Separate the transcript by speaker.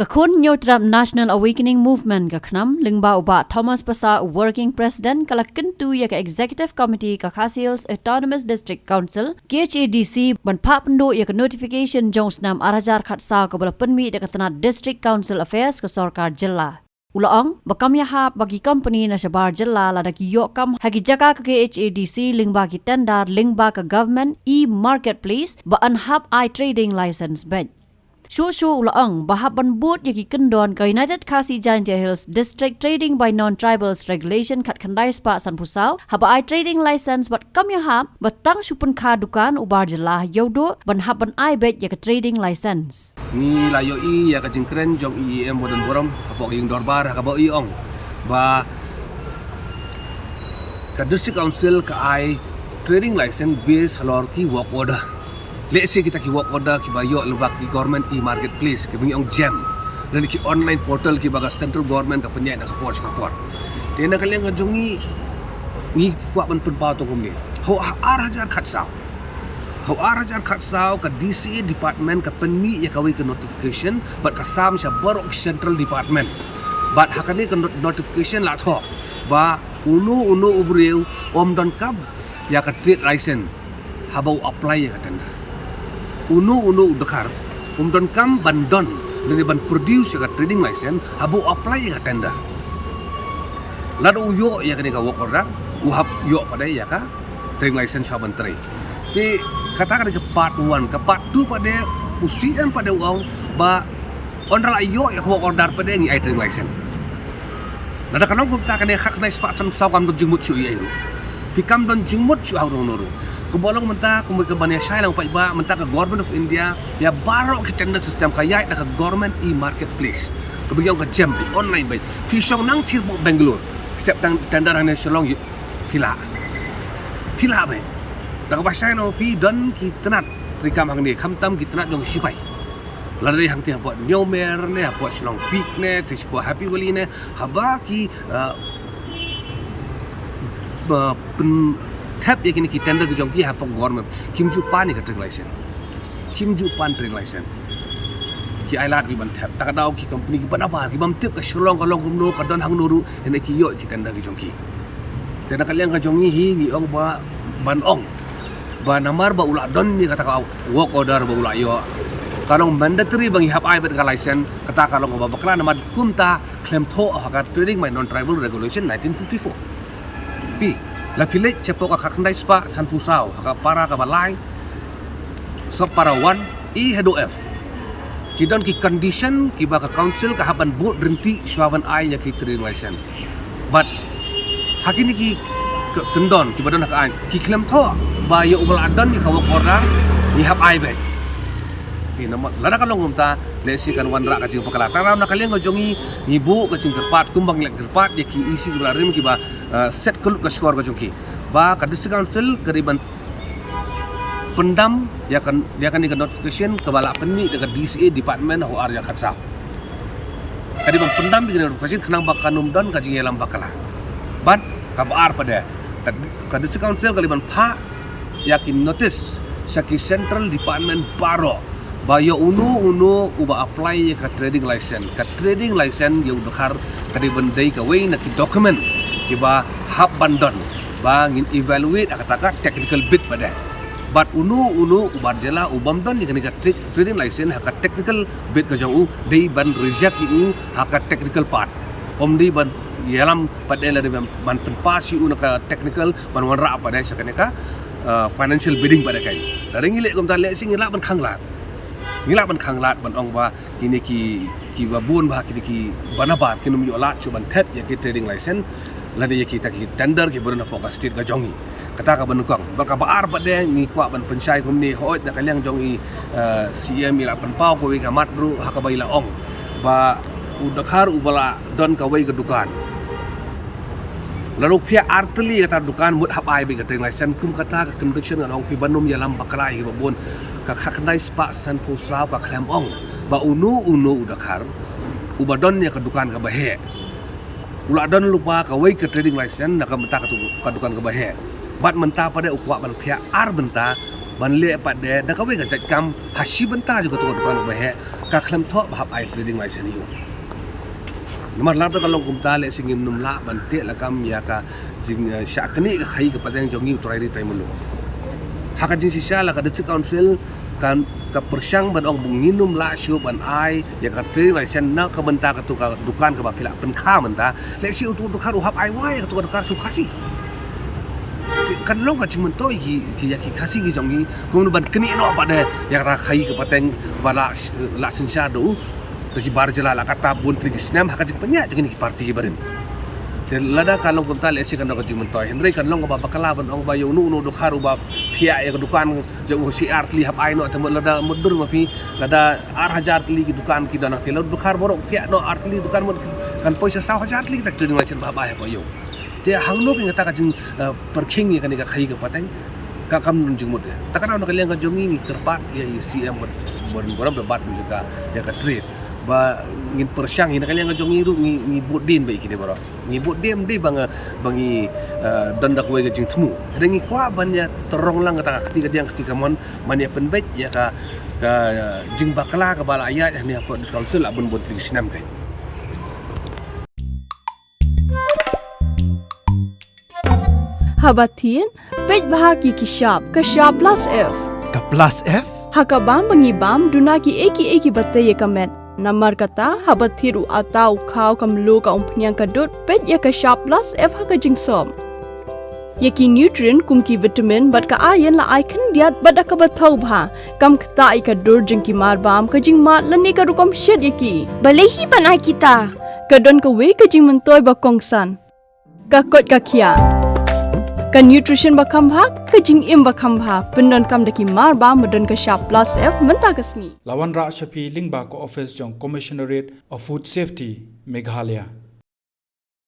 Speaker 1: Kakun Nyotram National Awakening Movement kaknam lingba uba Thomas Pasa Working President kalakentu ya ka Executive Committee ka Khasi Hills Autonomous District Council KHADC ban papndo ya ka notification Jones nam arajar khatsa ka bala penmi de katana District Council Affairs ka Sarkar Jilla. Ulaang bakam yaha bagi company na Shabar Jilla lada ki yokam hagi jaka ka KHADC lingba ki tender lingba ka government e-marketplace ba anhap i-trading license bed. Shushu ulaang bahaban boot yaki kendon ka United Khasi Janja Hills District Trading by Non-Tribals Regulation kat kandai spa San Pusau haba i-trading license bat kam yaha batang supun ka dukan ubar jelah yodo ban haban i-bet yaka trading license.
Speaker 2: Ni layo i ya ka jingkren jong IEM modern borom hapok yung dorbar haba i ong ba ka District Council ka i trading license base halor ki work order. Let's say kita ki work order ki bayo lubak ki government e-marketplace ki bungi ong jam dan ki online portal ki baga central government ka penyai na kapor kapor. Tena kalian ngajongi ni kuat ban penpau tong ni. Ho arajar khatsau. Ho arajar khatsau ka DCA department ka penmi ya kawi ke notification but ka sam sya barok central department. But hakani ka notification la tho ba unu ubreu om don kab ya ka trade license habau apply ya ka tenda. Unu udakar don kam bandon dari ban produce ya trading license habu apply ya tender ladu yo ya kani ka work order uhap yo pada ya ka trading license saban trade ti katakan ke part 1 ke part 2 pada usian pada uang ba ondra yo ya work order pada ngi trading license nada kanong gupta kani hak na spa san sawam don jingmut su iya pikam don jingmut su haurong noru kebolong mentah kemudian banyak saya lang pa mentah ke government of India ya baru ke tender system kaya na ke government e-marketplace kemudian ke jam di online bay pisong nang tirbo Bangalore kita tender hanya selong pila bay dak ba saya no pi don ki tenat trikam hang ni khamtam ki tenat dong sipai lari hang ti buat nyomer ne buat selong pik ne tis buat happy wali ne haba ki tap ya kini kita tender ke jongki hapok government kimju pan ni ka trading license kimju pan trading license ki ailat bi ban tap tak dau ki company ki banabar ki bam tip ka shlong ka long kumno ka don hang nuru ene ki yo ki tender ke jongki tena kalian ka jongi hi ni ong ba ban ong ba namar ba ula don ni kata ka work order ba ula yo karong mandatory bang hap ai bet ka license kata ka long ba bakla namar kumta claim tho ka trading by non-tribal regulation 1954 pi la pilih cepok ka kandai spa San Pusau ka para ka balai sop para wan i hedo f kidon ki condition ki ba ka council ka haban board renti swaban ai ya ki trading license but hakini ki kendon ki badan ka ai ki claim tho ba ya ubal adon ki ka work order ni hap ai be ni nama lada ka longum ta lesi kan wan ra ka jing pakala taram na kalian ngojongi ibu ka jing kerpat kumbang lek kerpat ya ki isi ki rim ki ba set keluk ke skor ke jongki ba ka District Council keriban pendam dia akan ikan notification ke bala penni dekat DCA department ho area khatsa keriban pendam di notification kenang bakanum don ka jing elam bakala ban ka bar pada ka District Council keriban pha yakin notice saki central department baro bayo unu uba apply ka trading license ya udakar keriban dai ka way na ki document kiba hab bandon ba ngin evaluate akataka technical bit pada but unu ubar jela ubam don ni ka trading license haka technical bit ka jang dei ban reject u haka technical part om di ban yalam pada la ban penpas u ka technical ban wanra pada sakane ka financial bidding pada kai dari ngile kom ta le sing ngila ban khanglat ban ong ba kini ki babun ba kini ki banabar kinum yo la chu ban tap ya ki trading license ladi kita ki tender ki berna poka state ga jongi kata ka banukang baka baar pada ni kwa ban pensai kum ni hoit na kaliang jongi CM ila penpau ko wi ka matru ha ka baila ong ba udakar ubala don ka wai ga dukan lalu pia arteli kata dukan mut hap ai bi ka trading license kum kata ka condition ngan ong pi banum ya lam bakalai ki babon ka khandai spa San Pusau ka klem ong ba unu udakar ubadon ya ka dukan ka bahe ula don lupa ka wai ke trading license nak mentah ka dukan ke bahe bat mentah pada ukwa ban pihak ar benta ban le pat de da ka we ga jat kam hashi banta ju ko to dukan ba he ka khlam tho bahap ai trading license yu nomor la ka long kumta le singim num la ban te la kam ya ka jing syakni ka khai ka pateng jongi utrai ri tai mulu haka jing sisa la ka district council kan ka persyang ban ong bunginum la syu ban ai ya ka trading license na ka banta ka tu ka dukan ka ba phila pen kha manta le si utu dukan uhap ai wai ka tu ka su khasi kan long ka cing mentoi ki ya ki khasi ki jongi kum ban keni no apa de ya ra khai ka pateng bala la sinsa do ki bar jala la kata bun tri kisnam haka jing penya jing ki parti ki barin dan lada kalong kun tal esi kan ka jing mentoi henry kan long ka ba kala ban ong ba yo nu do kharu ba phia ya dukan je si art li hap ai no tem lada mudur ma pi lada 8000 li ki dukan ki dana telo do khar borok phia no art li dukan kan poisa 1000 li tak trading macam ba ba he yo te hangno ki ngata ka jing perking ya kan ka khai ka pateng ka kam nun jing mud ta kana no kalian ka jongi ni terpat ya CM boram debat juga ya ka trade ba ngin persyang ina kalian ka jongi ru ngi bodin ba ikide baro ngi bodem de bangi dandak we ka jing tmu ada ngi kwa ban ya terong lang kata ketika dia ketika mon man ya penbet ya ka jing bakla ka bala ayat ni apa council abun bot sinam kai
Speaker 3: Habatin, pej bahagi ki shop plus F.
Speaker 4: Ka plus F?
Speaker 3: Hakabam bangi bam duna ki eki batte ye kamet. Namar kata habathiru atau khau kamlu ka umpnyang ka dot pej ya ka shop plus F haka jingsom. Yaki nutrient kum ki vitamin bat ka iron la icon diat bada ka bathau bha kam khta I ka dur jing ki mar bam ka jing mat lani ka rukom shed yaki.
Speaker 5: Balehi banai kita.
Speaker 3: Ka don ka we ka jing mentoy ba kongsan. Ka kot ka kia. Ka nutrition bakam bhag ka jing im bakam bha pendon kam daki mar ba madon ka shop plus F menta kasni
Speaker 4: Lawan Ra Shafi Lingba ko office jong Commissionerate of Food Safety Meghalaya